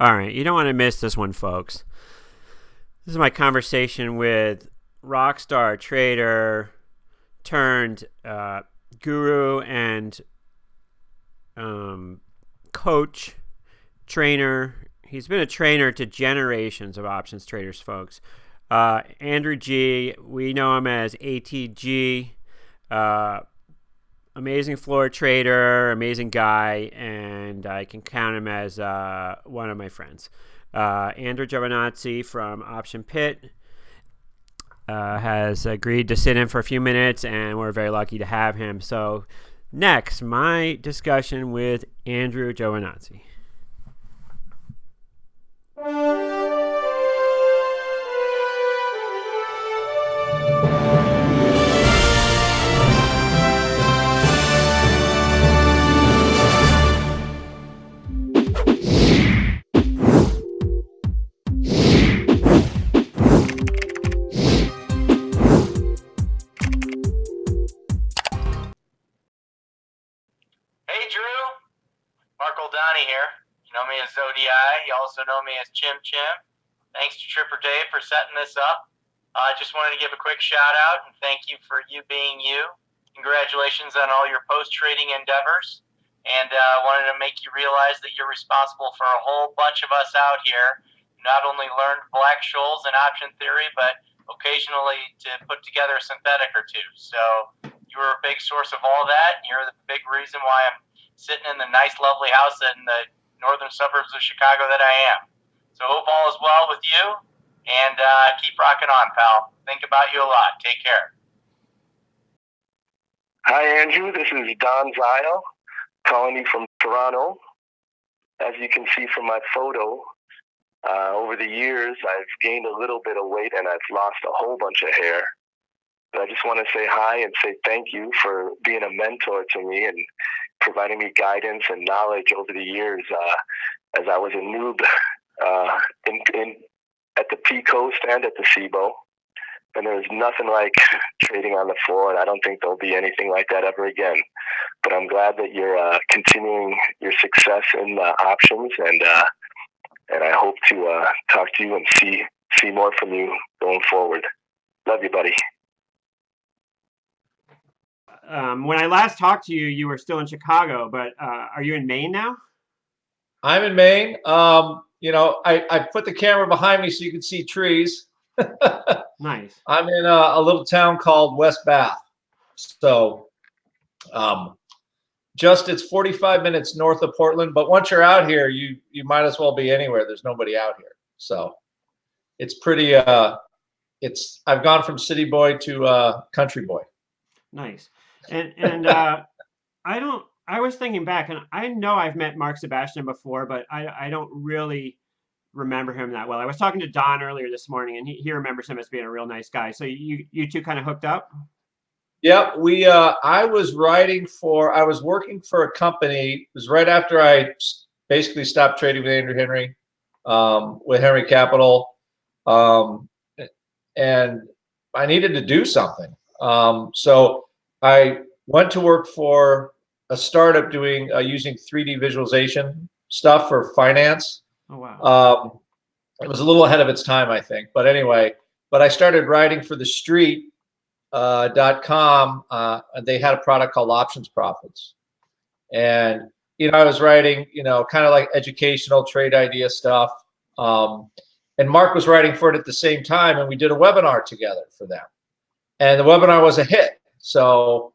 All right, you don't want to miss this one, folks. This is my conversation with rockstar trader turned guru and coach, trainer. He's been a trainer to generations of options traders, folks. Andrew G, we know him as ATG. Amazing floor trader, amazing guy, and I can count him as one of my friends. Andrew Giovinazzi from Optionpit has agreed to sit in for a few minutes, and we're very lucky to have him. So next, my discussion with Andrew Giovinazzi. Here. You know me as Zodi. You also know me as Chim Chim. Thanks to Tripper Dave for setting this up. I just wanted to give a quick shout out and thank you for you being you. Congratulations on all your post-trading endeavors. And wanted to make you realize that you're responsible for a whole bunch of us out here who not only learned Black-Scholes and option theory, but occasionally to put together a synthetic or two. So you were a big source of all that, and you're the big reason why I'm sitting in the nice, lovely house in the northern suburbs of Chicago that I am. So hope all is well with you, and keep rocking on, pal. Think about you a lot. Take care. Hi, Andrew. This is Don Zile, calling you from Toronto. As you can see from my photo, over the years, I've gained a little bit of weight, and I've lost a whole bunch of hair. But I just want to say hi and say thank you for being a mentor to me and providing me guidance and knowledge over the years as I was a noob at the P Coast and at the SIBO. And there's nothing like trading on the floor, and I don't think there'll be anything like that ever again. But I'm glad that you're continuing your success in options, and I hope to talk to you and see more from you going forward. Love you, buddy. When I last talked to you, you were still in Chicago, but are you in Maine now? I'm in Maine. I put the camera behind me so you can see trees. Nice. I'm in a little town called West Bath. So it's 45 minutes north of Portland. But once you're out here, you might as well be anywhere. There's nobody out here. So it's pretty, I've gone from city boy to country boy. Nice. And I was thinking back, and I know I've met Mark Sebastian before, but I don't really remember him that well. I was talking to Don earlier this morning, and he remembers him as being a real nice guy. So you two kind of hooked up? Yep. I was working for a company. It was right after I basically stopped trading with Andrew Henry, with Henry Capital. And I needed to do something. So I went to work for a startup doing using 3D visualization stuff for finance. Oh, wow. It was a little ahead of its time, I think. But anyway, I started writing for the street .com. And they had a product called Options Profits. And, I was writing, kind of like educational trade idea stuff. And Mark was writing for it at the same time. And we did a webinar together for them. And the webinar was a hit. So,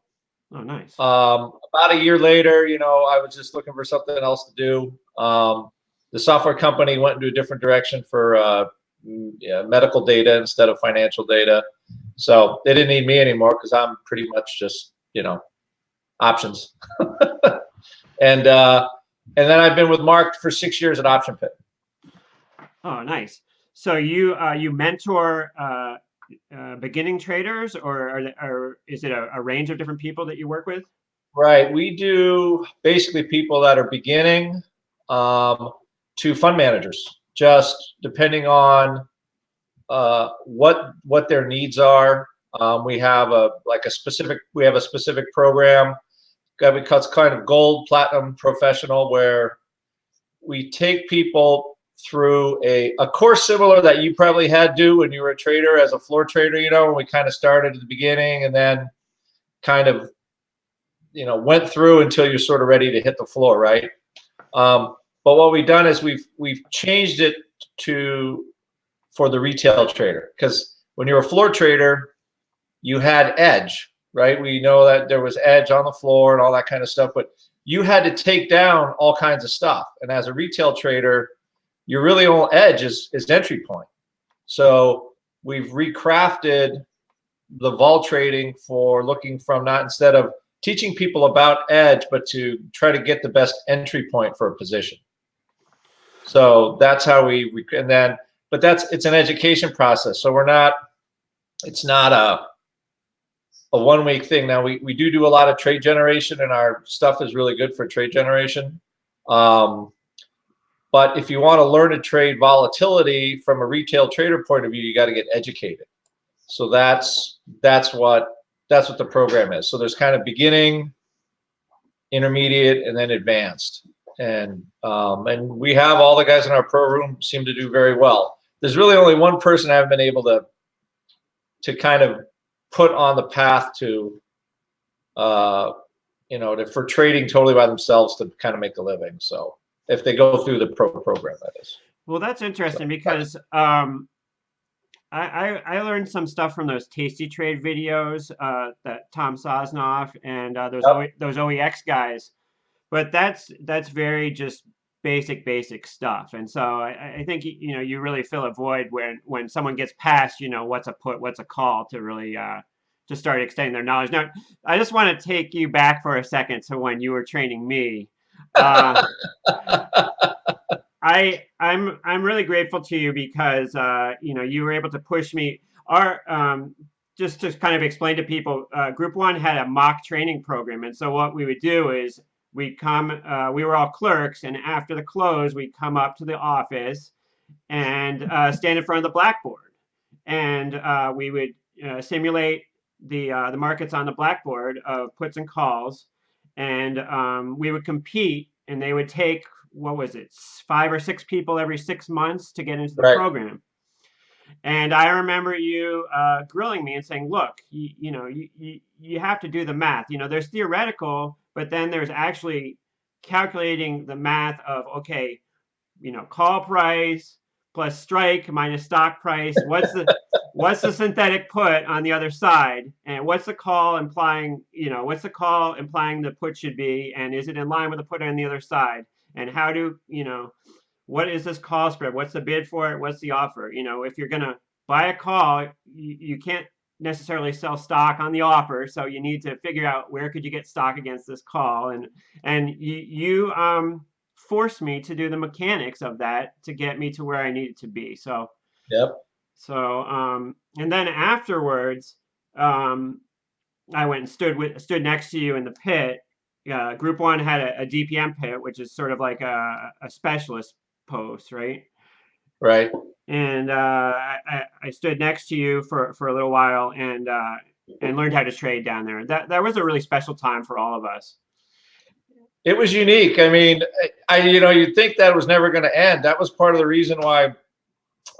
oh, nice. About a year later, I was just looking for something else to do. The software company went into a different direction for medical data instead of financial data. So they didn't need me anymore because I'm pretty much just, options. And then I've been with Mark for 6 years at Optionpit. Oh, nice. So you mentor beginning traders, or is it a range of different people that you work with? Right. We do basically people that are beginning to fund managers, just depending on what their needs are. We have a specific program. It's kind of gold, platinum, professional, where we take people through a course similar that you probably had to when you were a trader as a floor trader, you know, when we kind of started at the beginning and then kind of, you know, went through until you're sort of ready to hit the floor, right? But what we've done is we've changed it for the retail trader, because when you're a floor trader, you had edge, right? We know that there was edge on the floor and all that kind of stuff, but you had to take down all kinds of stuff. And as a retail trader, your really only edge is entry point. So we've recrafted the vol trading for looking from, not instead of teaching people about edge, but to try to get the best entry point for a position. So that's how and then, but it's an education process. So it's not a 1 week thing. Now we do a lot of trade generation, and our stuff is really good for trade generation. But if you want to learn to trade volatility from a retail trader point of view, you got to get educated. So that's what the program is. So there's kind of beginning, intermediate, and then advanced. And we have all the guys in our pro room seem to do very well. There's really only one person I haven't been able to kind of put on the path to, you know, for trading totally by themselves to kind of make a living. So if they go through the pro program, that is. Well, that's interesting because I learned some stuff from those Tasty Trade videos that Tom Sosnoff and those OEX guys, but that's very just basic stuff. And so I think you know you really fill a void when someone gets past, you know, what's a put, what's a call, to really to start extending their knowledge. Now, I just want to take you back for a second to when you were training me. I'm really grateful to you because you know, you were able to push me. Our just to kind of explain to people, Group One had a mock training program, and so what we would do is we were all clerks, and after the close, we'd come up to the office and stand in front of the blackboard, and we would simulate the markets on the blackboard of puts and calls, and we would compete, and they would take, what was it, 5 or 6 people every 6 months to get into the program. And I remember you grilling me and saying, look, you know, you have to do the math. You know, there's theoretical, but then there's actually calculating the math of, okay, you know, call price plus strike minus stock price. What's the synthetic put on the other side? And what's the call implying, you know, what's the call implying the put should be? And is it in line with the put on the other side? And how do, you know, what is this call spread? What's the bid for it? What's the offer? You know, if you're going to buy a call, you can't necessarily sell stock on the offer. So you need to figure out where could you get stock against this call. And you forced me to do the mechanics of that to get me to where I needed to be. So, So, and then afterwards, I went and stood next to you in the pit. Group One had a DPM pit, which is sort of like a specialist post, right? Right. And I stood next to you for a little while and learned how to trade down there. That was a really special time for all of us. It was unique. I mean, you know, you'd think that was never going to end. That was part of the reason why.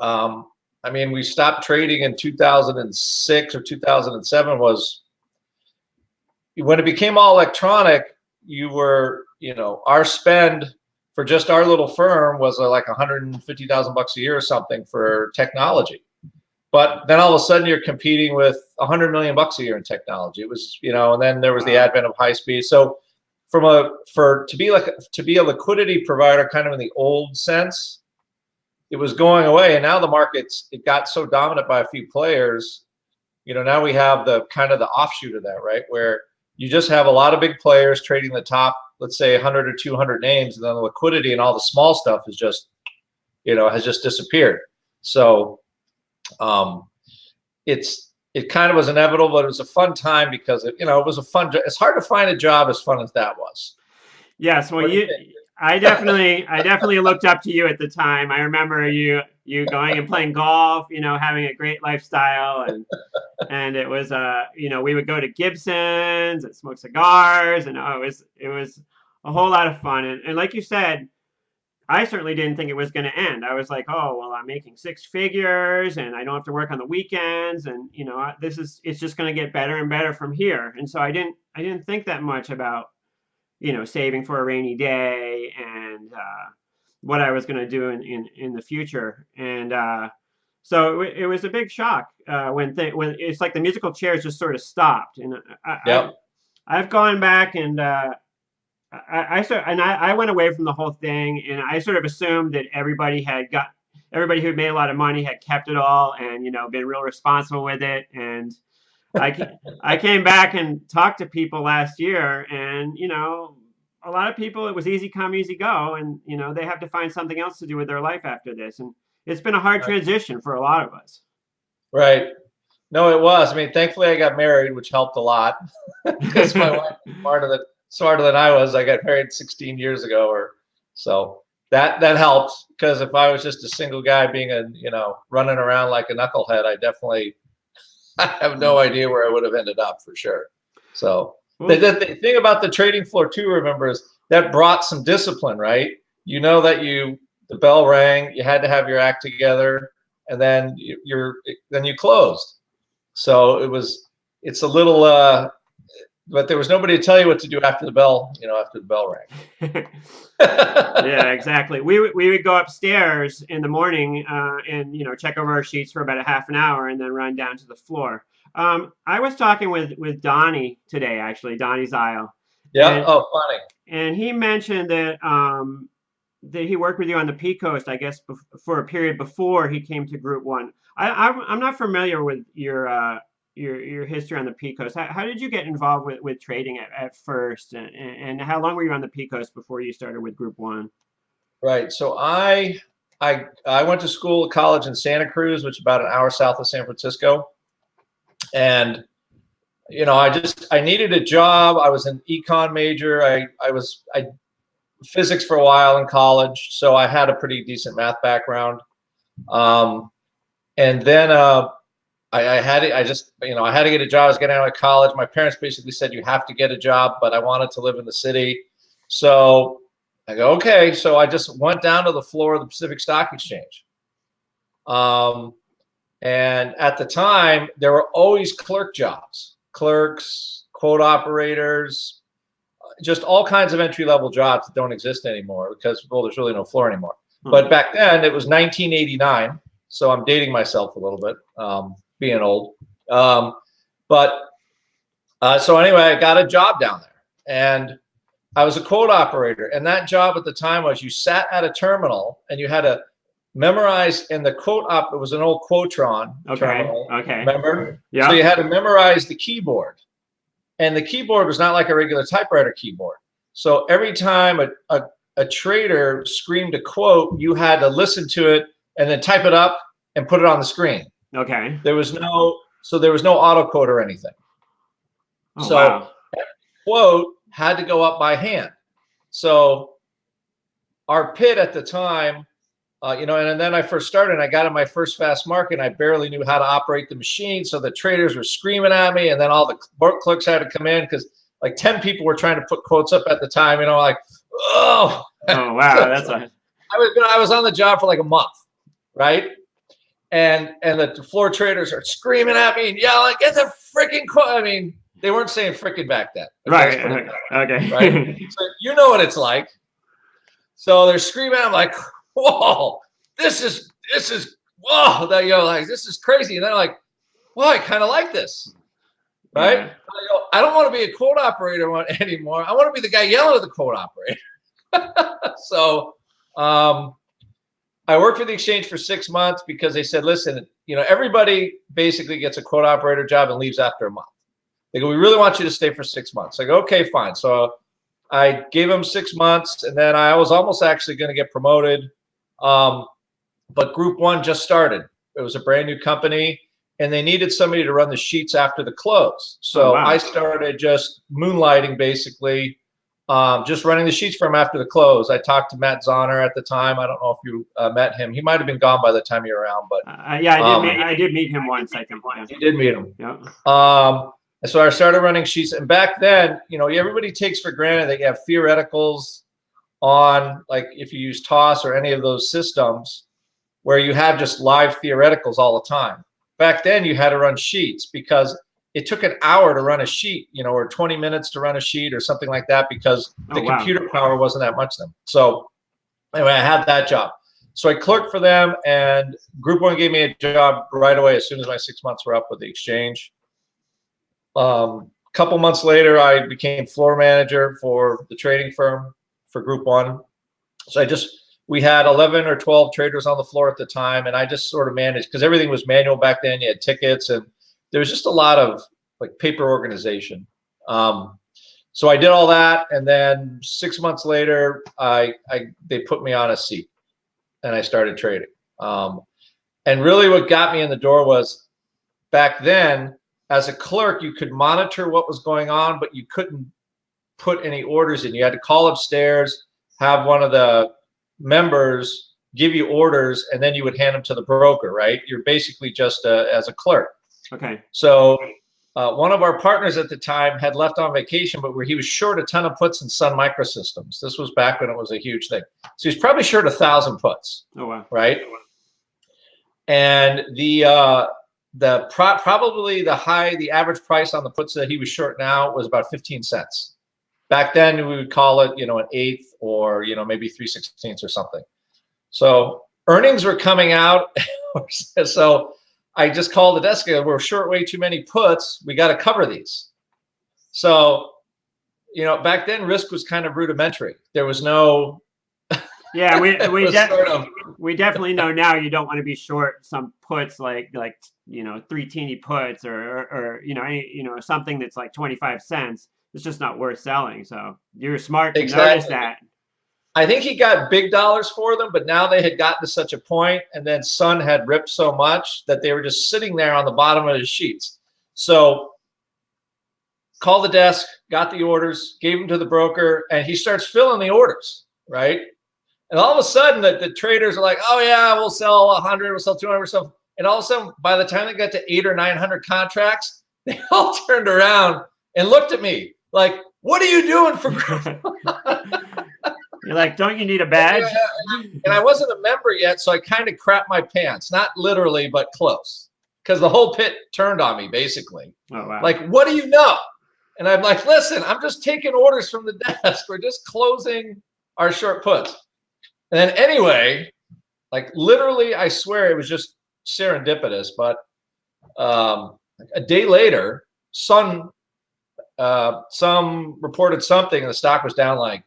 I mean, we stopped trading in 2006 or 2007 was when it became all electronic. You know, our spend for just our little firm was like $150,000 a year or something for technology. But then all of a sudden you're competing with $100 million a year in technology. It was, you know, and then there was the advent of high speed. So to be a liquidity provider kind of in the old sense, it was going away. And now the markets, it got so dominant by a few players, you know, now we have the kind of the offshoot of that, right? Where you just have a lot of big players trading the top, let's say 100 or 200 names, and then the liquidity and all the small stuff is just, you know, has just disappeared. So it kind of was inevitable, but it was a fun time because it was a fun. It's hard to find a job as fun as that was. Yes, well, I definitely looked up to you at the time. I remember you going and playing golf, you know, having a great lifestyle, and it was you know, we would go to Gibson's and smoke cigars, and it was a whole lot of fun. And like you said, I certainly didn't think it was going to end. I was like, oh, well, I'm making six figures and I don't have to work on the weekends. And, it's just going to get better and better from here. And so I didn't think that much about, saving for a rainy day and what I was going to do in the future. And so it was a big shock when it's like the musical chairs just sort of stopped. And Yep. I've gone back and I went away from the whole thing, and I sort of assumed that everybody who had made a lot of money had kept it all and been real responsible with it. And I came back and talked to people last year, and a lot of people, it was easy come, easy go, and they have to find something else to do with their life after this, and it's been a hard transition for a lot of us. Right. No, it was. I mean, thankfully I got married, which helped a lot because my wife was smarter than I was. I got married 16 years ago or so. That helped, because if I was just a single guy being running around like a knucklehead, I have no idea where I would have ended up for sure. So the thing about the trading floor too, remember, is that brought some discipline, right? That the bell rang, you had to have your act together, and then you closed. So it's a little, but there was nobody to tell you what to do after the bell rang. Yeah, exactly. We would go upstairs in the morning and check over our sheets for about a half an hour and then run down to the floor. I was talking with Donnie today, actually, Donnie Zile. Yeah. Oh, funny. And he mentioned that he worked with you on the P Coast, I guess, for a period before he came to Group One. I'm not familiar with your history on the P Coast. How did you get involved with trading at first, and how long were you on the P Coast before you started with Group One? Right. So I went to college in Santa Cruz, which is about an hour south of San Francisco, and I needed a job. I was an econ major. I physics for a while in college, so I had a pretty decent math background. And then I had to get a job. I was getting out of college. My parents basically said, you have to get a job, but I wanted to live in the city. So I go, okay. So I just went down to the floor of the Pacific Stock Exchange. And at the time, there were always clerk jobs, clerks, quote operators, just all kinds of entry-level jobs that don't exist anymore because, well, there's really no floor anymore. But back then, it was 1989. So I'm dating myself a little bit, being old. So anyway, I got a job down there, and I was a quote operator. And that job at the time was you sat at a terminal and you had to memorize, and the it was an old Quotron terminal. Okay. Remember? Yeah. So you had to memorize the keyboard. And the keyboard was not like a regular typewriter keyboard. So every time a trader screamed a quote, you had to listen to it and then type it up and put it on the screen. Okay. There was no auto quote or anything. Oh, wow. Every quote had to go up by hand. So our pit at the time, and then I first started, and I got in my first fast market, and I barely knew how to operate the machine. So the traders were screaming at me, and then all the clerks had to come in because like 10 people were trying to put quotes up at the time, like, oh. Oh, wow. I was on the job for like a month, right? And the floor traders are screaming at me and yelling, get the freaking quote. I mean, they weren't saying freaking back then. Right. Okay. Right. So you know what it's like. So they're screaming. I'm like, whoa, this is whoa. This is crazy. And they're like, well, I kind of like this. Right. Yeah. I don't want to be a quote operator anymore. I want to be the guy yelling at the quote operator. So I worked for the exchange for 6 months because they said, listen, everybody basically gets a quote operator job and leaves after a month. They go, we really want you to stay for 6 months. I go, okay, fine. So I gave them 6 months, and then I was almost actually going to get promoted. But Group One just started. It was a brand new company, and they needed somebody to run the sheets after the close. So I started just moonlighting, basically, just running the sheets for him after the close. I talked to Matt Zahner at the time. I don't know if you met him. He might have been gone by the time you were around, but I did meet him once. I think. You did meet him. Yeah. And so I started running sheets, and back then, everybody takes for granted that you have theoreticals on, like if you use TOS or any of those systems where you have just live theoreticals all the time. Back then you had to run sheets because it took an hour to run a sheet, you know, or 20 minutes to run a sheet or something like that because the Oh, wow. computer power wasn't that much then. So anyway, I had that job. So I clerked for them, and Group One gave me a job right away as soon as my 6 months were up with the exchange. Couple months later, I became floor manager for the trading firm for Group One. So we had 11 or 12 traders on the floor at the time, and I just sort of managed because everything was manual back then. You had tickets, and there was just a lot of like paper organization. So I did all that, and then 6 months later, they put me on a seat, and I started trading. And really, what got me in the door was back then, as a clerk, you could monitor what was going on, but you couldn't put any orders in. You had to call upstairs, have one of the members give you orders, and then you would hand them to the broker, right? You're basically just as a clerk. Okay. So one of our partners at the time had left on vacation, but where he was short a ton of puts in Sun Microsystems. This was back when it was a huge thing. So he's probably short 1,000 puts. Oh, wow. Right? And probably the average price on the puts that he was short now was about 15 cents. Back then we would call it, you know, an eighth or, you know, maybe 3/16 or something. So earnings were coming out. So I just called the desk. We're short way too many puts. We got to cover these. So, you know, back then risk was kind of rudimentary. There was no. Yeah, we definitely know now you don't want to be short some puts like you know, 3 teeny puts or you know, something that's like 25 cents. It's just not worth selling. So you're smart to notice that. I think he got big dollars for them, but now they had gotten to such a point, and then Sun had ripped so much that they were just sitting there on the bottom of his sheets. So called the desk, got the orders, gave them to the broker, and he starts filling the orders, right? And all of a sudden, the traders are like, "Oh yeah, we'll sell 100, we'll sell 200, we'll sell." And all of a sudden, by the time they got to 800 or 900 contracts, they all turned around and looked at me like, "What are you doing for?" You're like, "Don't you need a badge?" And I wasn't a member yet, so I kind of crapped my pants, not literally, but close, because the whole pit turned on me basically. Oh, wow. Like, what do you know? And I'm like, listen, I'm just taking orders from the desk. We're just closing our short puts. And then anyway, like literally, I swear it was just serendipitous, but a day later, some reported something and the stock was down like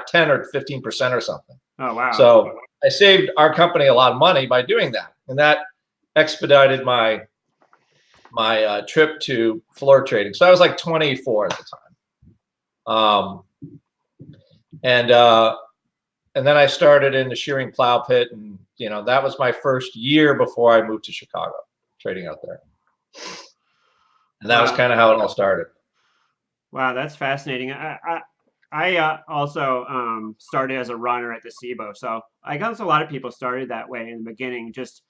10 or 15% or something. Oh, wow. So I saved our company a lot of money by doing that. And that expedited my trip to floor trading. So I was like 24 at the time. And then I started in the shearing plow pit, and you know, that was my first year before I moved to Chicago, trading out there. And that was kind of how it all started. Wow, that's fascinating. I also started as a runner at the SIBO, so I guess a lot of people started that way in the beginning, just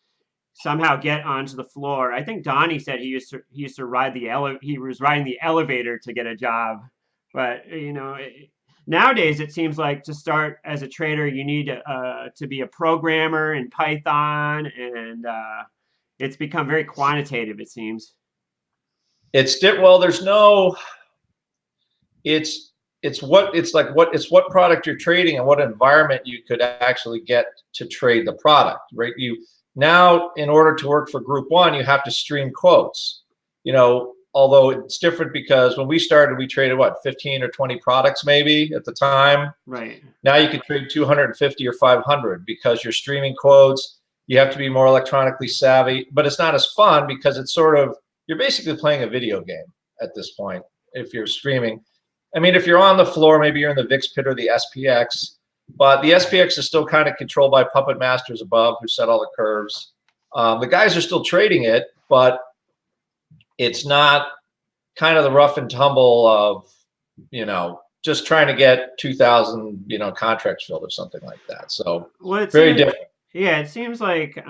somehow get onto the floor. I think Donnie said he used to ride he was riding the elevator to get a job, but you know. Nowadays, it seems like to start as a trader, you need to be a programmer in Python, and it's become very quantitative, it seems. Well, there's no. It's what product you're trading and what environment you could actually get to trade the product, right? Now, in order to work for Group One, you have to stream quotes. You know, although it's different because when we started, we traded what, 15 or 20 products maybe at the time. Right. Now you can trade 250 or 500 because you're streaming quotes. You have to be more electronically savvy, but it's not as fun because it's you're basically playing a video game at this point if you're streaming. I mean, if you're on the floor, maybe you're in the VIX pit or the SPX, but the SPX is still kind of controlled by puppet masters above who set all the curves. The guys are still trading it, but it's not kind of the rough and tumble of, you know, just trying to get 2,000, you know, contracts filled or something like that. So very different. Yeah, it seems like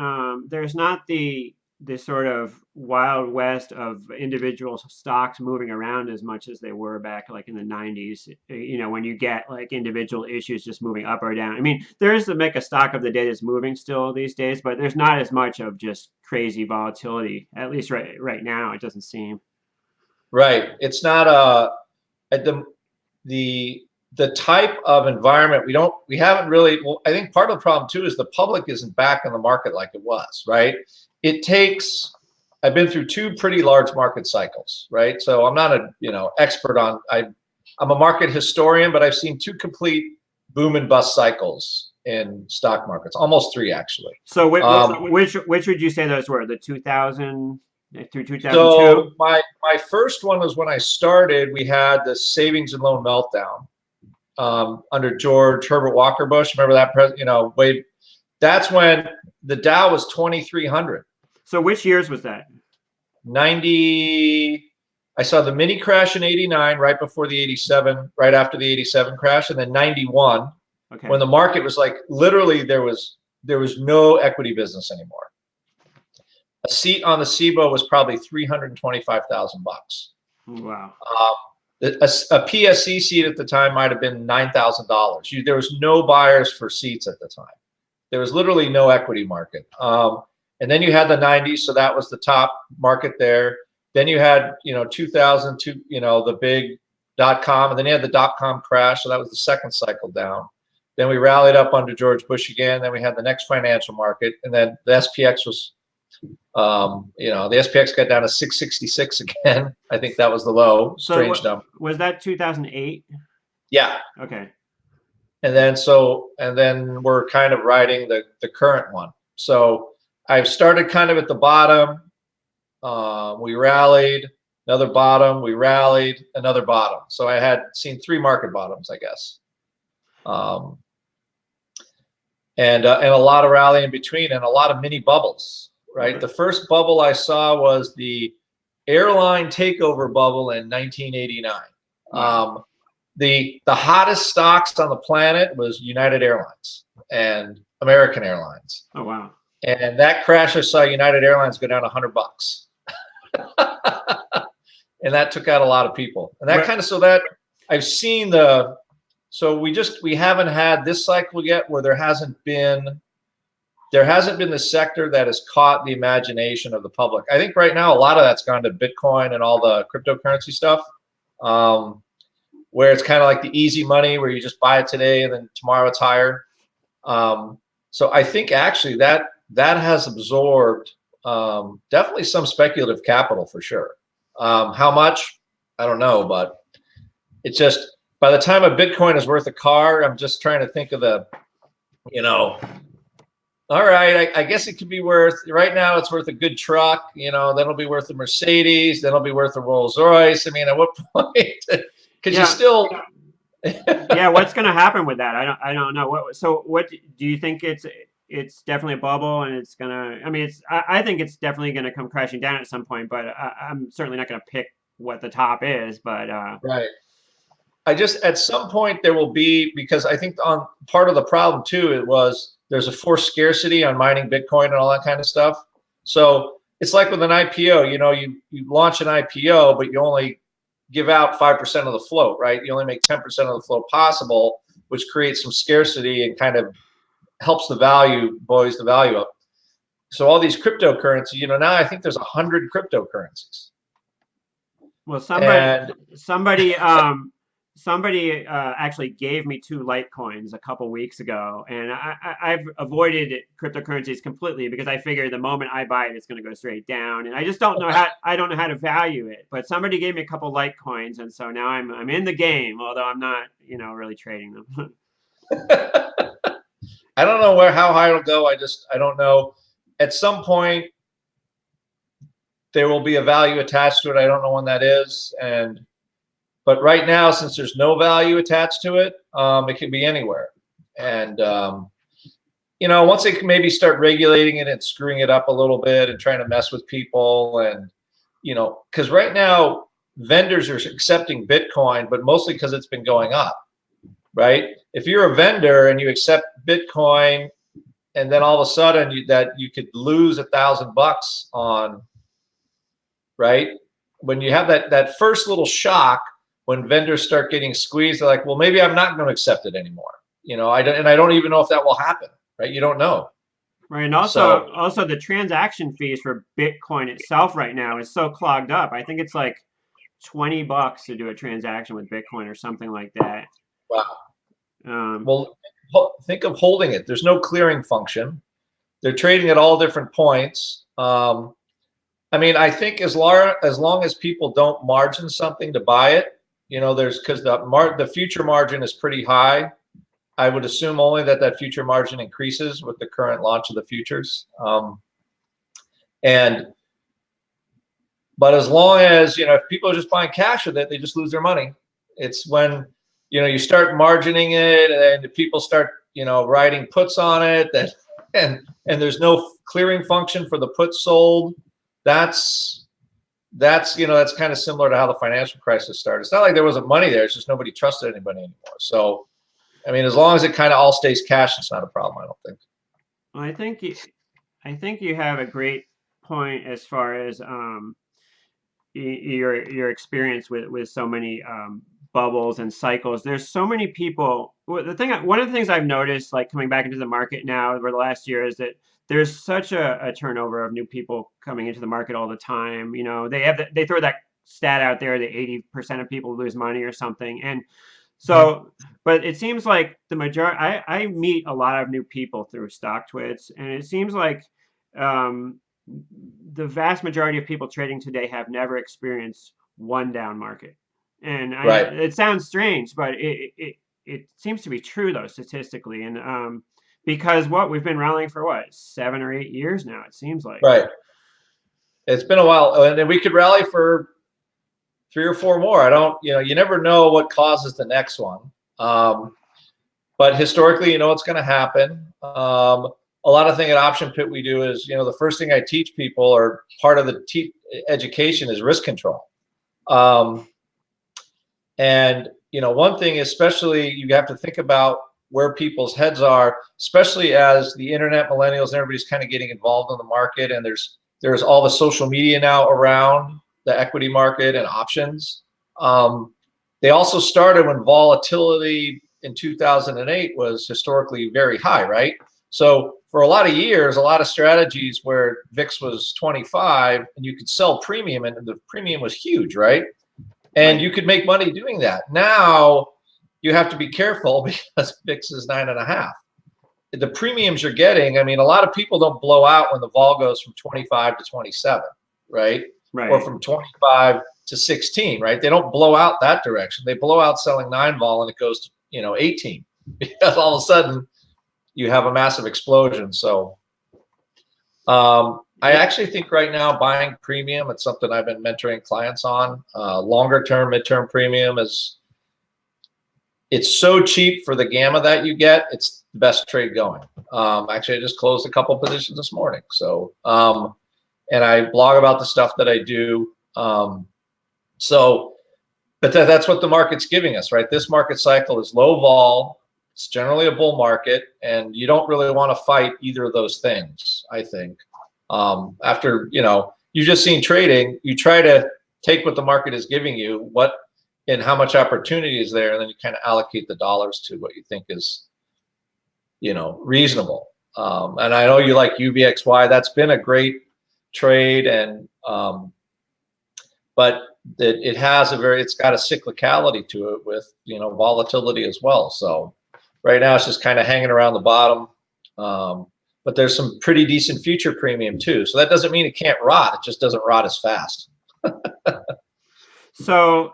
there's not the this sort of wild west of individual stocks moving around as much as they were back like in the 90s. You know, when you get like individual issues just moving up or down. I mean, there is to make a stock of the day that's moving still these days, but there's not as much of just crazy volatility. At least right now, it doesn't seem. Right. It's not at the the type of environment we haven't really. Well, I think part of the problem too is the public isn't back in the market like it was. Right. It takes. I've been through two pretty large market cycles. Right. So I'm not a expert on. I'm a market historian, but I've seen two complete boom and bust cycles in stock markets, almost three actually. So which would you say those were? The 2000 through 2002? So my first one was when I started. We had the savings and loan meltdown under George Herbert Walker Bush. Remember that president? Wade. That's when the Dow was 2,300. So which years was that? 90. I saw the mini crash in 89, right before the 87, right after the 87 crash, and then 91, Okay. when the market was like literally there was no equity business anymore. A seat on the SIBO was probably $325,000. Wow. A PSC seat at the time might have been $9,000. There was no buyers for seats at the time. There was literally no equity market. And then you had the 90s, so that was the top market there. Then you had 2002, the big .com, and then you had the .com crash, so that was the second cycle down. Then we rallied up under George Bush again. Then we had the next financial market, and then the SPX was. The SPX got down to 666 again. I think that was the low. Strange number. Was that 2008? Yeah. Okay. And then we're kind of riding the current one. So I've started kind of at the bottom. We rallied, another bottom. We rallied, another bottom. So I had seen three market bottoms, I guess. And a lot of rally in between, and a lot of mini bubbles. Right. The first bubble I saw was the airline takeover bubble in 1989. The hottest stocks on the planet was United Airlines and American Airlines. Oh wow! And that crash, I saw United Airlines go down $100, and that took out a lot of people. And that I've seen so we haven't had this cycle yet where there hasn't been the sector that has caught the imagination of the public. I think right now a lot of that's gone to Bitcoin and all the cryptocurrency stuff, where it's kind of like the easy money where you just buy it today and then tomorrow it's higher. So I think actually that has absorbed definitely some speculative capital for sure. How much? I don't know, but it's just by the time a Bitcoin is worth a car, I'm just trying to think of all right, I guess it could be worth, right now it's worth a good truck, then it'll be worth a Mercedes, then it'll be worth a Rolls Royce. I mean, at what point? Because you still. Yeah, what's going to happen with that? I don't know. What do you think? It's definitely a bubble, and it's gonna. I mean, I think it's definitely going to come crashing down at some point, but I'm certainly not going to pick what the top is. But right. At some point there will be, because I think on part of the problem too, there's a forced scarcity on mining Bitcoin and all that kind of stuff. So it's like with an IPO, you launch an IPO, but you only give out 5% of the float, right? You only make 10% of the float possible, which creates some scarcity and kind of helps buoys the value up. So all these cryptocurrencies, now I think there's 100 cryptocurrencies. Well, somebody actually gave me 2 Litecoins a couple weeks ago, and I've avoided cryptocurrencies completely because I figure the moment I buy it, it's going to go straight down, and I just don't know how to value it. But somebody gave me a couple Litecoins, and so now I'm in the game, although I'm not really trading them. I don't know how high it'll go. I don't know. At some point, there will be a value attached to it. I don't know when that is, but right now, since there's no value attached to it, it can be anywhere. And, once they can maybe start regulating it and screwing it up a little bit and trying to mess with people and, because right now vendors are accepting Bitcoin, but mostly because it's been going up, right? If you're a vendor and you accept Bitcoin and then all of a sudden you could lose $1,000 on, right? When you have that first little shock, when vendors start getting squeezed, they're like, well, maybe I'm not going to accept it anymore. I don't even know if that will happen, right? You don't know. Right, and So also the transaction fees for Bitcoin itself right now is so clogged up. I think it's like $20 to do a transaction with Bitcoin or something like that. wow. Um, Well, think of holding it. There's no clearing function. They're trading at all different points. I mean, I think as long as people don't margin something to buy it, because the future margin is pretty high. I would assume only that future margin increases with the current launch of the futures. But as long as, if people are just buying cash with it, they just lose their money. It's when, you start margining it and the people start, writing puts on it and there's no clearing function for the put sold. That's kind of similar to how the financial crisis started. It's not like there wasn't money there. It's just nobody trusted anybody anymore. So, I mean, as long as it kind of all stays cash, it's not a problem, I don't think. well, I think you have a great point as far as your experience with so many bubbles and cycles. There's so many people. One of the things I've noticed, like coming back into the market now over the last year, is that there's such a turnover of new people coming into the market all the time. They throw that stat out there that 80% of people lose money or something, and so, but it seems like the majority. I meet a lot of new people through StockTwits, and it seems like um, the vast majority of people trading today have never experienced one down market. And I know Right, it sounds strange, but it seems to be true though statistically. And because we've been rallying for 7 or 8 years now, it seems like. right. It's been a while, and we could rally for 3 or 4 more. I don't, you never know what causes the next one. But historically, what's going to happen. A lot of thing at Optionpit we do is, the first thing I teach people, or part of the education, is risk control. And one thing, especially, you have to think about where people's heads are, especially as the internet millennials and everybody's kind of getting involved in the market, and there's all the social media now around the equity market and options. They also started when volatility in 2008 was historically very high, right? So for a lot of years, a lot of strategies where VIX was 25 and you could sell premium, and the premium was huge, right? And Right. you could make money doing that. Now you have to be careful because VIX is 9.5. The premiums you're getting, I mean, a lot of people don't blow out when the vol goes from 25 to 27, right? Or Right. from 25 to 16, right? They don't blow out that direction. They blow out selling 9 vol and it goes to 18 because all of a sudden you have a massive explosion. So I actually think right now buying premium, it's something I've been mentoring clients on. Longer term, midterm premium it's so cheap for the gamma that you get. It's the best trade going. Actually, I just closed a couple positions this morning. So, and I blog about the stuff that I do. But that's what the market's giving us, right? This market cycle is low vol. It's generally a bull market, and you don't really want to fight either of those things, I think. After, you've just seen trading, you try to take what the market is giving you, and how much opportunity is there, and then you kind of allocate the dollars to what you think is, reasonable. And I know you like UVXY. That's been a great trade, and but it's got a cyclicality to it with volatility as well. So right now it's just kind of hanging around the bottom. But there's some pretty decent future premium too. So that doesn't mean it can't rot. It just doesn't rot as fast. So,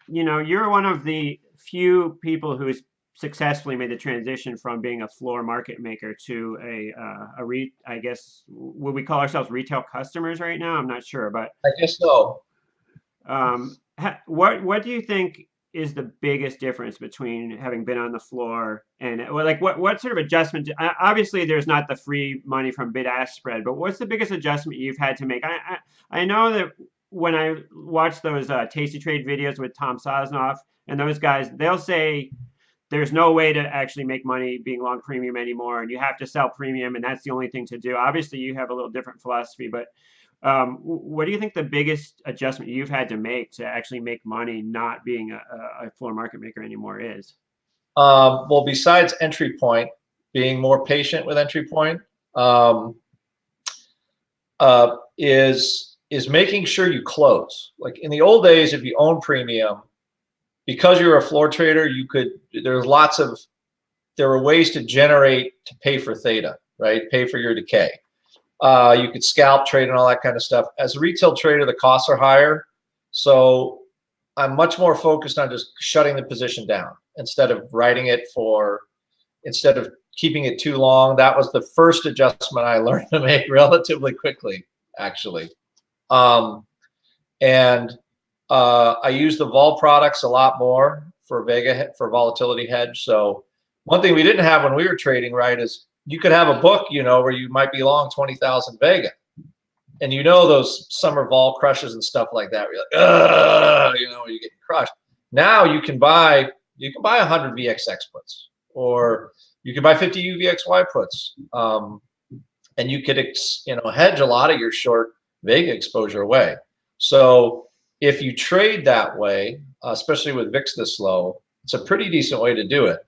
you're one of the few people who's successfully made the transition from being a floor market maker to I guess, would we call ourselves retail customers right now? I'm not sure, but I guess so. what do you think is the biggest difference between having been on the floor and what sort of adjustment? Obviously, there's not the free money from bid ask spread, but what's the biggest adjustment you've had to make? I know that when I watch those Tasty Trade videos with Tom Sosnoff and those guys, they'll say there's no way to actually make money being long premium anymore, and you have to sell premium, and that's the only thing to do. Obviously, you have a little different philosophy, but what do you think the biggest adjustment you've had to make to actually make money not being a floor market maker anymore is? Well, besides entry point, being more patient with entry point, um, is making sure you close. Like in the old days, if you own premium, because you're a floor trader, you could, there were ways to generate to pay for theta, right? Pay for your decay. You could scalp trade and all that kind of stuff. As a retail trader, the costs are higher. So I'm much more focused on just shutting the position down instead of instead of keeping it too long. That was the first adjustment I learned to make relatively quickly, actually. I use the vol products a lot more for for volatility hedge. So one thing we didn't have when we were trading, right, is you could have a book, where you might be long 20,000 Vega, and those summer vol crushes and stuff like that. Where you're like, you're getting crushed. Now you can buy 100 VXX puts, or you can buy 50 UVXY puts, and you could hedge a lot of your short Vega exposure away. So if you trade that way, especially with VIX this low, it's a pretty decent way to do it.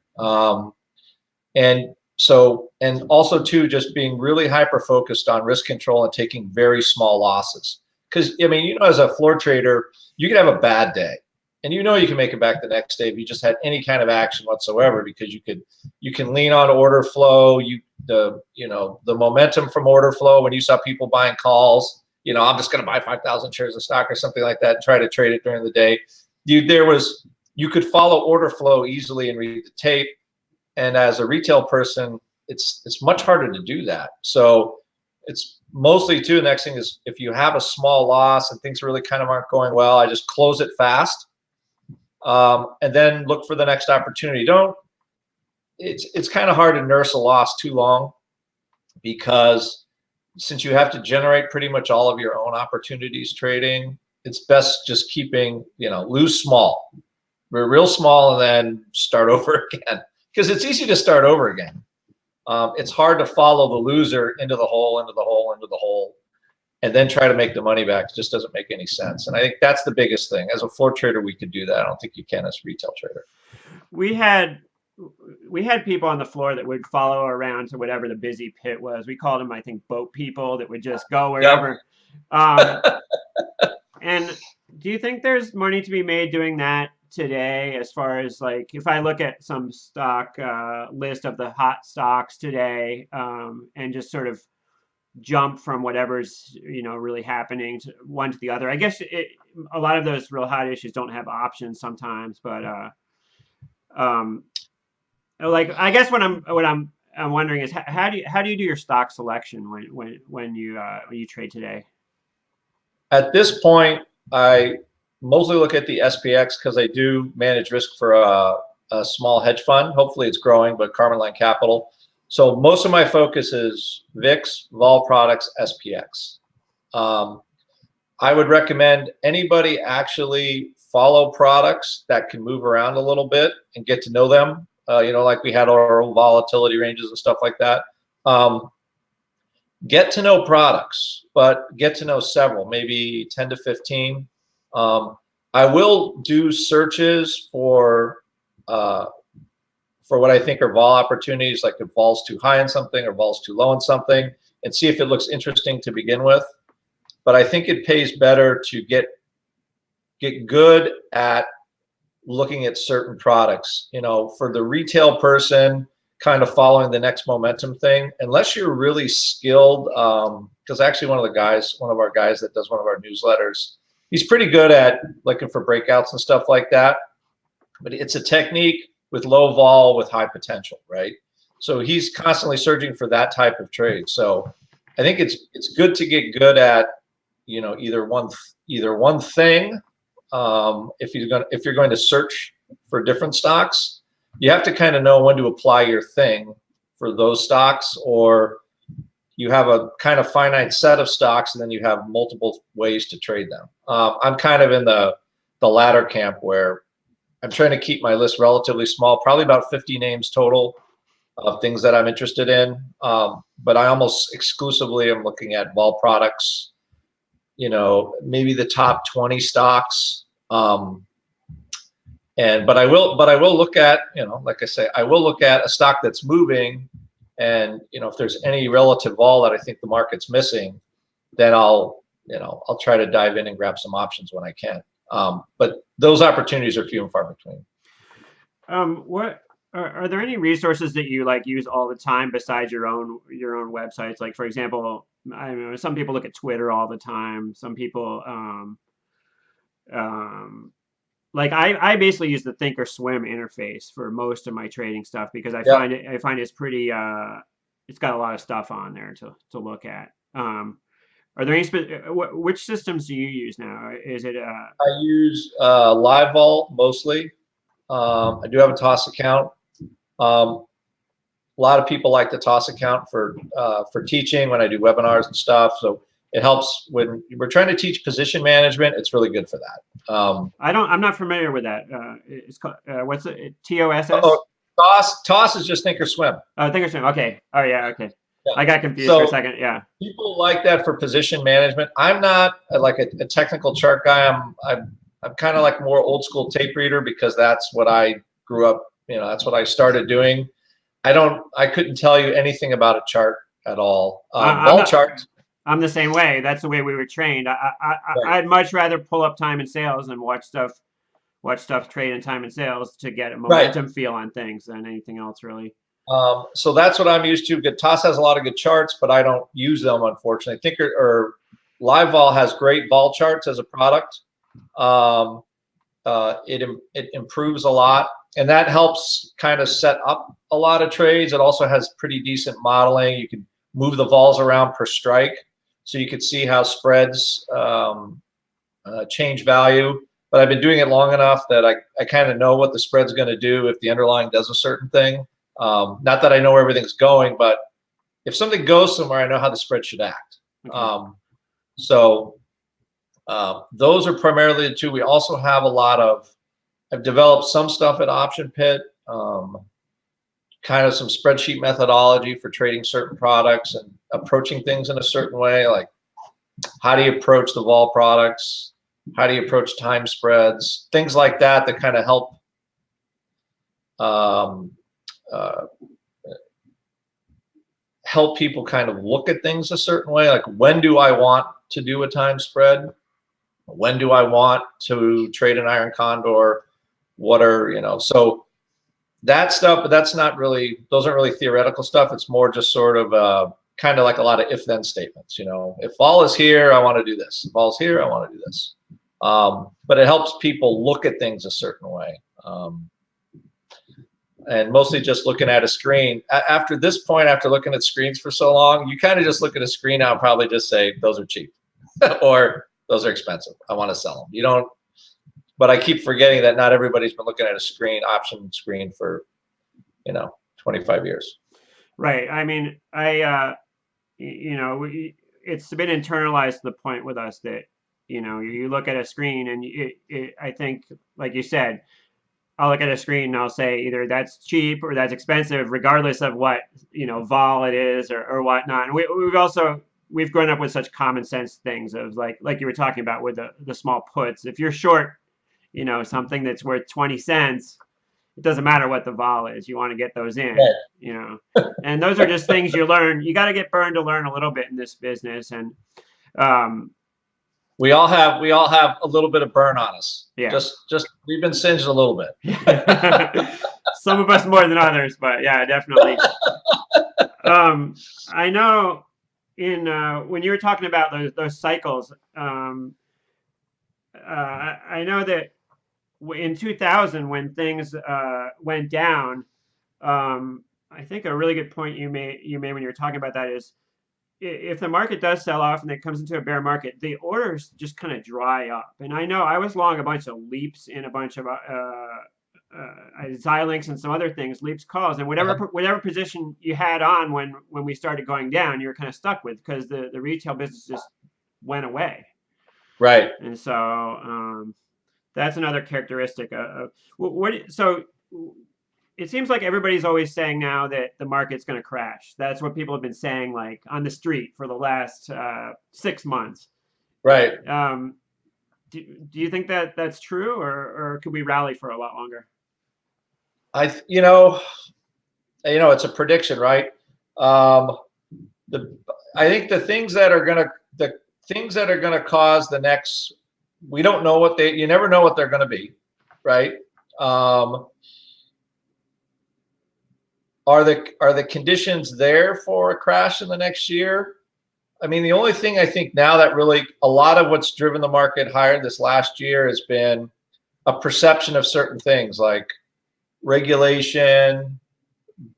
And also too, just being really hyper focused on risk control and taking very small losses. Because as a floor trader, you can have a bad day, and you can make it back the next day if you just had any kind of action whatsoever, because you can lean on order flow, the momentum from order flow. When you saw people buying calls, I'm just going to buy 5,000 shares of stock or something like that and try to trade it during the day. You could follow order flow easily and read the tape. And as a retail person, it's much harder to do that. So it's mostly too, the next thing is, if you have a small loss and things really kind of aren't going well, I just close it fast, and then look for the next opportunity. It's kind of hard to nurse a loss too long, because since you have to generate pretty much all of your own opportunities trading, it's best just keeping, lose small. We're real small and then start over again, because it's easy to start over again. It's hard to follow the loser into the hole, and then try to make the money back. It just doesn't make any sense. And I think that's the biggest thing. As a floor trader, we could do that. I don't think you can as a retail trader. We had people on the floor that would follow around to whatever the busy pit was. We called them, I think, boat people that would just go wherever. Yep. And do you think there's money to be made doing that today, as far as, like, if I look at some stock list of the hot stocks today, and just sort of jump from whatever's really happening to one to the other? I guess a lot of those real hot issues don't have options sometimes, but like, I guess what I'm wondering is, how do you do your stock selection when you trade today? At this point, I mostly look at the SPX, because I do manage risk for a small hedge fund. Hopefully it's growing, but Carmen Line Capital. So most of my focus is VIX, vol products, SPX. I would recommend anybody actually follow products that can move around a little bit and get to know them. Like we had our own volatility ranges and stuff like that. Get to know products, but get to know several, maybe 10 to 15. I will do searches for what I think are vol opportunities, like if vol's too high in something or vol's too low in something, and see if it looks interesting to begin with. But I think it pays better to get good at looking at certain products. For the retail person, kind of following the next momentum thing, unless you're really skilled, because actually one of our guys that does one of our newsletters, he's pretty good at looking for breakouts and stuff like that. But it's a technique with low vol with high potential, right? So he's constantly searching for that type of trade. So I think it's good to get good at either one thing. If you're going to search for different stocks, you have to kind of know when to apply your thing for those stocks, or you have a kind of finite set of stocks and then you have multiple ways to trade them. I'm kind of in the latter camp, where I'm trying to keep my list relatively small, probably about 50 names total of things that I'm interested in. But I almost exclusively am looking at vol products, maybe the top 20 stocks. But I will look at, like I say, I will look at a stock that's moving, and if there's any relative vol that I think the market's missing, then I'll try to dive in and grab some options when I can. But those opportunities are few and far between. What are there any resources that you like use all the time besides your own websites? Like, for example, I don't know, some people look at Twitter all the time. Some people, like I basically use the Thinkorswim interface for most of my trading stuff because Yeah. I find it's pretty, it's got a lot of stuff on there to look at. Are there any which systems do you use now? Is it I use LiveVol mostly. I do have a Toss account. A lot of people like the Toss account for teaching when I do webinars and stuff. So it helps when we're trying to teach position management. It's really good for that. I'm not familiar with that. It's called what's it? TOSS? Oh, Toss is just Thinkorswim. Oh, Thinkorswim. Okay. Oh yeah. Okay. Yeah. I got confused So for a second. Yeah. people like that for position management. I'm not like a technical chart guy. I'm kind of like more old school tape reader because that's what I grew up. That's what I started doing. I couldn't tell you anything about a chart at all. Vol charts. I'm the same way. That's the way we were trained. Right. I'd much rather pull up time and sales and watch stuff trade in time and sales to get a momentum feel on things than anything else really. So that's what I'm used to. Toss has a lot of good charts, but I don't use them, unfortunately. LiveVol has great vol charts as a product. It improves a lot, and that helps kind of set up a lot of trades. It also has pretty decent modeling. You can move the vols around per strike, so you can see how spreads change value. But I've been doing it long enough that I kind of know what the spread's going to do if the underlying does a certain thing. Not that I know where everything's going, but if something goes somewhere, I know how the spread should act. Okay. Those are primarily the two. We also have I've developed some stuff at Optionpit, kind of some spreadsheet methodology for trading certain products and approaching things in a certain way. Like, how do you approach the vol products? How do you approach time spreads? Things like that kind of help help people kind of look at things a certain way. Like, when do I want to do a time spread? When do I want to trade an iron condor? So that stuff, but those aren't really theoretical stuff. It's more just sort of kind of like a lot of if-then statements. If vol is here, I want to do this. If vol is here, I want to do this. But it helps people look at things a certain way. And mostly just looking at a screen. After this point, after looking at screens for so long, you kind of just look at a screen now and probably just say, those are cheap or those are expensive. I want to sell them. You don't, but I keep forgetting that not everybody's been looking at a option screen for, 25 years. Right. I mean, it's been internalized to the point with us that, you look at a screen and I think, like you said, I'll look at a screen and I'll say either that's cheap or that's expensive, regardless of what, vol it is or whatnot. And we've grown up with such common sense things of like you were talking about with the small puts. If you're short, something that's worth 20 cents, it doesn't matter what the vol is. You want to get those in, and those are just things you learn. You got to get burned to learn a little bit in this business. And, we all have a little bit of burn on us. Yeah. Just we've been singed a little bit. Some of us more than others, but yeah, definitely. I know when you were talking about those cycles, I know that in 2000 when things went down, I think a really good point you made when you were talking about that is, if the market does sell off and it comes into a bear market, the orders just kind of dry up. And I know I was long a bunch of leaps in a bunch of Xilinx and some other things, leaps calls, and whatever position you had on when we started going down, you were kind of stuck with because the retail business just went away. Right. And so that's another characteristic of what. So it seems like everybody's always saying now that the market's going to crash. That's what people have been saying, like on the street for the last 6 months. Right. Do you think that that's true, or could we rally for a lot longer? It's a prediction, right? I think the things that are gonna cause the next, we don't know what you never know what they're gonna be, right? Are the conditions there for a crash in the next year? I mean, the only thing I think now that really a lot of what's driven the market higher this last year has been a perception of certain things like regulation,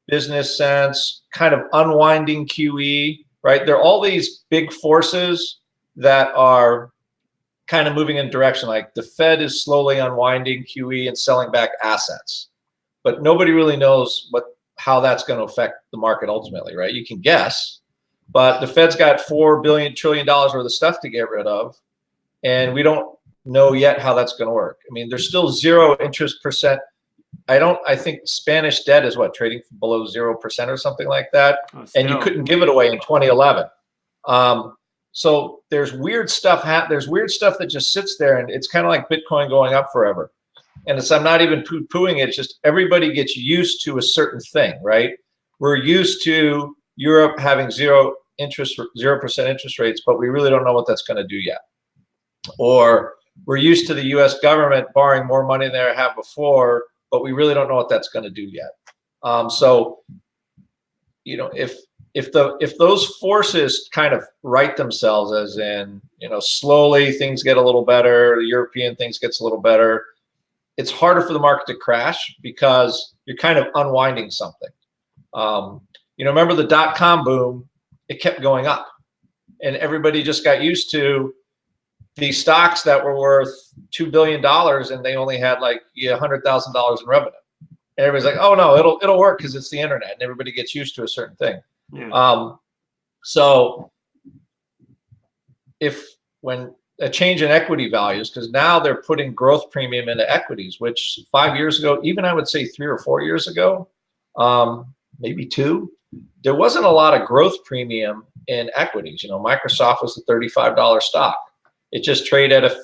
business sense, kind of unwinding QE, right? There are all these big forces that are kind of moving in a direction. Like the Fed is slowly unwinding QE and selling back assets, but nobody really knows how that's going to affect the market ultimately, right? You can guess, but the Fed's got $4 trillion worth of stuff to get rid of, and we don't know yet how that's going to work. I mean, there's still 0 interest percent. I think Spanish debt is trading below 0% or something like that. And you couldn't give it away in 2011. So there's weird stuff. There's weird stuff that just sits there, and it's kind of like Bitcoin going up forever. And I'm not even poo-pooing it. It's just everybody gets used to a certain thing, right? We're used to Europe having 0% interest rates, but we really don't know what that's going to do yet. Or we're used to the U.S. government borrowing more money than they have before, but we really don't know what that's going to do yet. So, if those forces kind of right themselves, as in, slowly things get a little better, the European things gets a little better, it's harder for the market to crash because you're kind of unwinding something. Remember the dot-com boom? It kept going up, and everybody just got used to these stocks that were worth $2 billion and they only had like $100,000 in revenue. And everybody's like, oh no, it'll work because it's the internet, and everybody gets used to a certain thing. Yeah. So when a change in equity values, because now they're putting growth premium into equities, which 5 years ago, even I would say 3 or 4 years ago, maybe 2, there wasn't a lot of growth premium in equities. Microsoft was a $35 stock. It just traded at a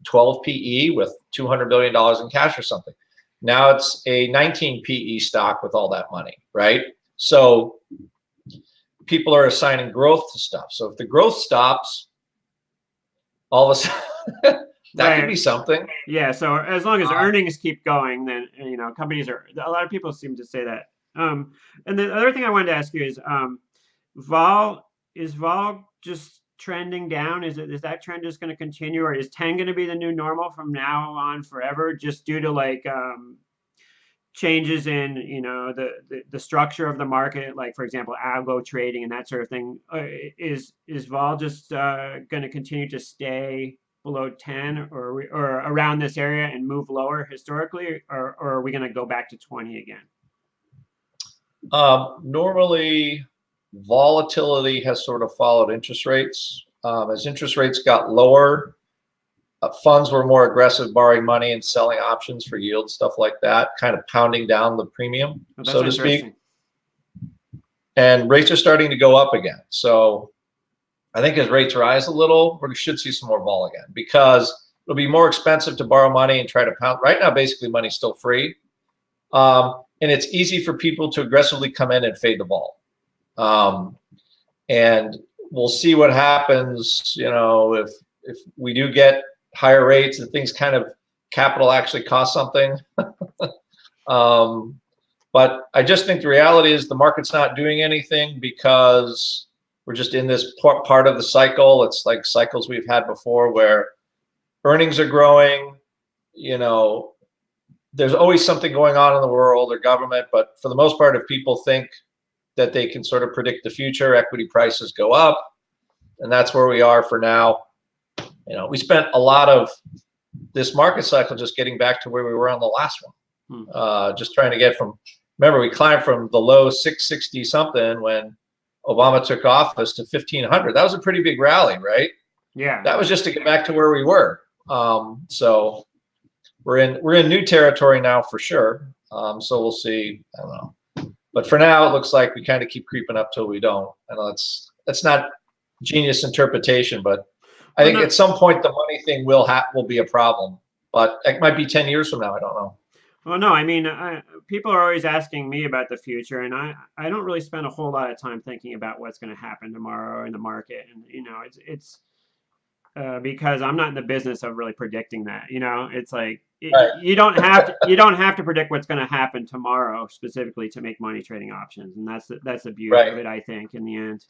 12 PE with $200 billion in cash or something. Now it's a 19 PE stock with all that money, right? So people are assigning growth to stuff. So if the growth stops, all of a sudden that could be something. Yeah. So as long as earnings keep going, then companies are. A lot of people seem to say that. And the other thing I wanted to ask you is, vol just trending down? Is that trend just going to continue, or is 10 going to be the new normal from now on forever, just due to changes in the structure of the market, like for example algo trading and that sort of thing? Is vol just going to continue to stay below 10 or around this area and move lower historically, or are we going to go back to 20 again? Normally volatility has sort of followed interest rates. As interest rates got lower, funds were more aggressive borrowing money and selling options for yield, stuff like that, kind of pounding down the premium, so to speak. And rates are starting to go up again. So I think as rates rise a little, we should see some more vol again, because it'll be more expensive to borrow money and try to pound. Right now, basically, money's still free. And it's easy for people to aggressively come in and fade the vol. And we'll see what happens, if we do get higher rates and things capital actually costs something. But I just think the reality is the market's not doing anything because we're just in this part of the cycle. It's like cycles we've had before where earnings are growing, there's always something going on in the world or government, but for the most part, if people think that they can sort of predict the future, equity prices go up, and that's where we are for now. We spent a lot of this market cycle just getting back to where we were on the last one, just trying to get remember, we climbed from the low 660 something when Obama took office to 1500. That was a pretty big rally, right? Yeah. That was just to get back to where we were. So we're in new territory now for sure. So we'll see. I don't know. But for now, it looks like we kind of keep creeping up till we don't. I know that's not genius interpretation, but I Well, think no, at some point the money thing will be a problem. But it might be 10 years from now. I don't know. well, no. I mean, people are always asking me about the future, and I don't really spend a whole lot of time thinking about what's going to happen tomorrow in the market. And it's because I'm not in the business of really predicting that. It's like Right. you don't have to predict what's going to happen tomorrow specifically to make money trading options, and that's the beauty Right. of it, I think, in the end.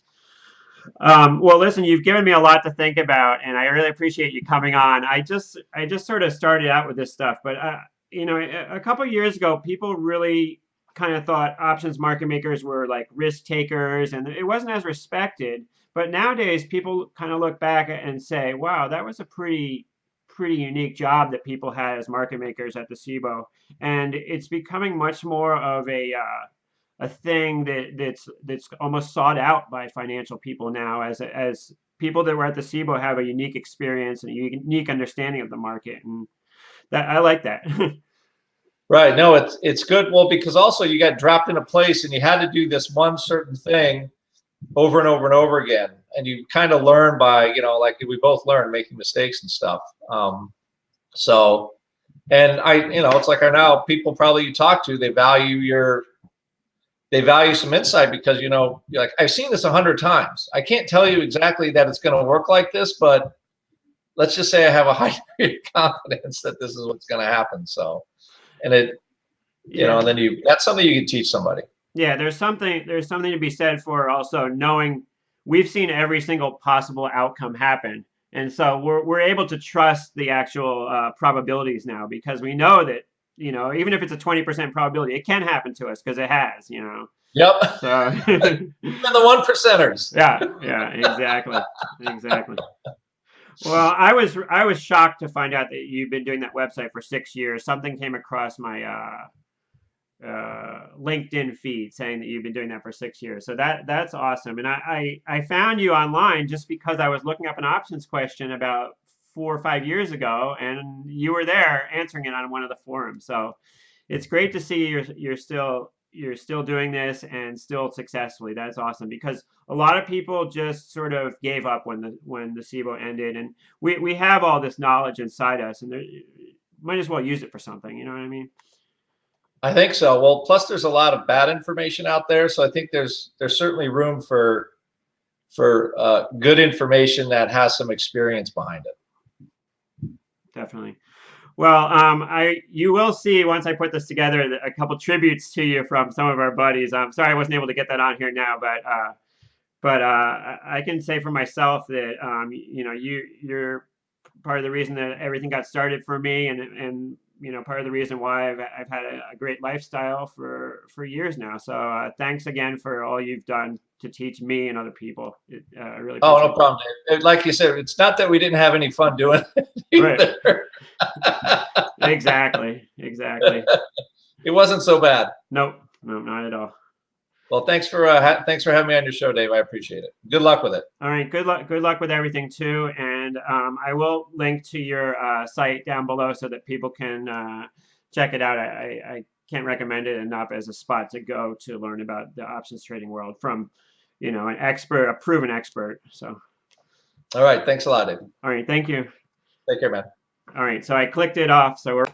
Well, listen, you've given me a lot to think about, and I really appreciate you coming on. I just sort of started out with this stuff, but a couple of years ago, people really kind of thought options market makers were like risk takers, and it wasn't as respected. But nowadays, people kind of look back and say, "Wow, that was a pretty unique job that people had as market makers at the SIBO," and it's becoming much more of a thing that's almost sought out by financial people now, as people that were at the SIBO have a unique experience and a unique understanding of the market, and that I like that. Right. No, it's good. Well, because also you got dropped in a place and you had to do this one certain thing over and over and over again, and you kind of learn by, like we both learn making mistakes and stuff. So, and it's like now people probably you talk to, they value some insight because you're like, I've seen this 100 times. I can't tell you exactly that it's going to work like this, but let's just say I have a high degree of confidence that this is what's going to happen. So, and Yeah. and then that's something you can teach somebody. Yeah, there's something to be said for also knowing we've seen every single possible outcome happen, and so we're able to trust the actual probabilities now because we know that even if it's a 20% probability, it can happen to us because it has. Yep. So Even the one percenters. yeah, exactly. Well, I was shocked to find out that you've been doing that website for 6 years. Something came across my LinkedIn feed saying that you've been doing that for 6 years. So that's awesome. And I found you online just because I was looking up an options question about 4 or 5 years ago, and you were there answering it on one of the forums. So it's great to see you're still doing this and still successfully. That's awesome because a lot of people just sort of gave up when the SIBO ended, and we have all this knowledge inside us, and might as well use it for something. You know what I mean? I think so. Well, plus there's a lot of bad information out there, so I think there's certainly room for good information that has some experience behind it. Definitely. Well, you will see once I put this together a couple tributes to you from some of our buddies. I'm sorry I wasn't able to get that on here now, but I can say for myself that you're part of the reason that everything got started for me, and part of the reason why I've had a great lifestyle for years now. So thanks again for all you've done to teach me and other people. I really Oh, appreciate no problem, Dave. Like you said, it's not that we didn't have any fun doing it it. either. Right. Exactly. It wasn't so bad. Nope. No, not at all. Well, thanks for having me on your show, Dave. I appreciate it. Good luck with it. All right. Good luck. Good luck with everything too. And I will link to your site down below so that people can check it out. I can't recommend it enough as a spot to go to learn about the options trading world from, an expert, a proven expert. So. All right. Thanks a lot, Dave. All right. Thank you. Take care, man. All right. So I clicked it off. So we're